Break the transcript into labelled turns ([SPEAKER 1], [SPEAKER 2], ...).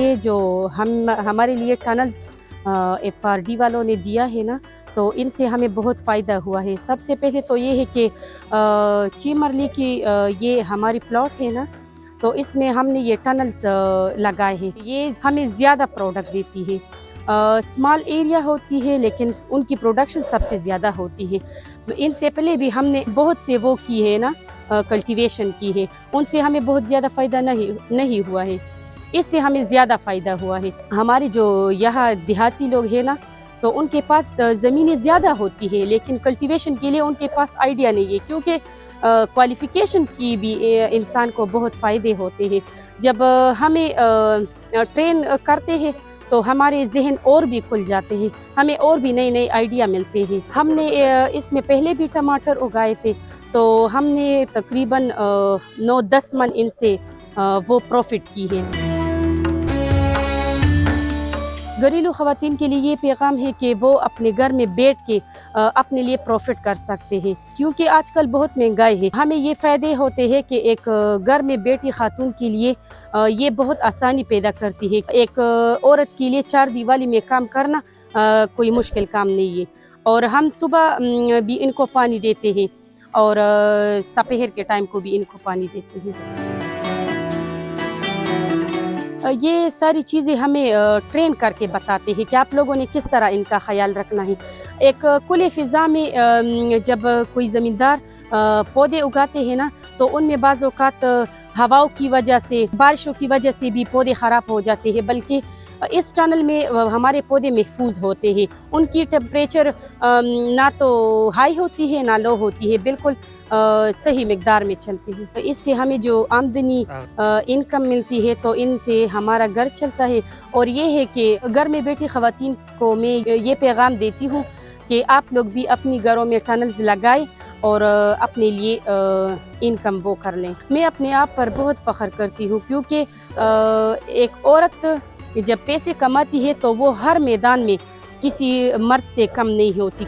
[SPEAKER 1] یہ جو ہمارے لیے ٹنلز FRD والوں نے دیا ہے نا، تو ان سے ہمیں بہت فائدہ ہوا ہے۔ سب سے پہلے تو یہ ہے کہ چیمرلی کی یہ ہماری پلاٹ ہے نا، تو اس میں ہم نے یہ ٹنلز لگائے ہیں۔ یہ ہمیں زیادہ پروڈکٹ دیتی ہے۔ اسمال ایریا ہوتی ہے لیکن ان کی پروڈکشن سب سے زیادہ ہوتی ہے۔ ان سے پہلے بھی ہم نے بہت سے وہ کی ہے نا، کلٹیویشن کی ہے، ان سے ہمیں بہت زیادہ فائدہ نہیں ہوا ہے۔ اس سے ہمیں زیادہ فائدہ ہوا ہے۔ ہمارے جو یہاں دیہاتی لوگ ہیں نا، تو ان کے پاس زمینیں زیادہ ہوتی ہے لیکن کلٹیویشن کے لیے ان کے پاس آئیڈیا نہیں ہے، کیونکہ کوالیفیکیشن کی بھی انسان کو بہت فائدے ہوتے ہیں۔ جب ہمیں ٹرین کرتے ہیں تو ہمارے ذہن اور بھی کھل جاتے ہیں، ہمیں اور بھی نئے نئے آئیڈیا ملتے ہیں۔ ہم نے اس میں پہلے بھی ٹماٹر اگائے تھے، تو ہم نے تقریباً 9-10 من ان سے وہ پروفٹ کی ہے۔ گھریلو خواتین کے لیے یہ پیغام ہے کہ وہ اپنے گھر میں بیٹھ کے اپنے لیے پروفٹ کر سکتے ہیں، کیونکہ آج کل بہت مہنگائی ہے۔ ہمیں یہ فائدے ہوتے ہیں کہ ایک گھر میں بیٹھی خاتون کے لیے یہ بہت آسانی پیدا کرتی ہے۔ ایک عورت کے لیے 4 دیوالی میں کام کرنا کوئی مشکل کام نہیں ہے، اور ہم صبح بھی ان کو پانی دیتے ہیں اور سپہر کے ٹائم کو بھی ان کو پانی دیتے ہیں۔ یہ ساری چیزیں ہمیں ٹرین کر کے بتاتے ہیں کہ آپ لوگوں نے کس طرح ان کا خیال رکھنا ہے۔ ایک کھلے فضا میں جب کوئی زمیندار پودے اگاتے ہیں نا، تو ان میں بعض اوقات ہواؤں کی وجہ سے، بارشوں کی وجہ سے بھی پودے خراب ہو جاتے ہیں، بلکہ اس ٹنل میں ہمارے پودے محفوظ ہوتے ہیں۔ ان کی ٹمپریچر نہ تو ہائی ہوتی ہے نہ لو ہوتی ہے، بالکل صحیح مقدار میں چلتی ہے۔ تو اس سے ہمیں جو آمدنی انکم ملتی ہے تو ان سے ہمارا گھر چلتا ہے۔ اور یہ ہے کہ گھر میں بیٹھی خواتین کو میں یہ پیغام دیتی ہوں کہ آپ لوگ بھی اپنی گھروں میں ٹنلز لگائیں اور اپنے لیے انکم وہ کر لیں۔ میں اپنے آپ پر بہت فخر کرتی ہوں، کیونکہ ایک عورت جب پیسے کماتی ہے تو وہ ہر میدان میں کسی مرد سے کم نہیں ہوتی۔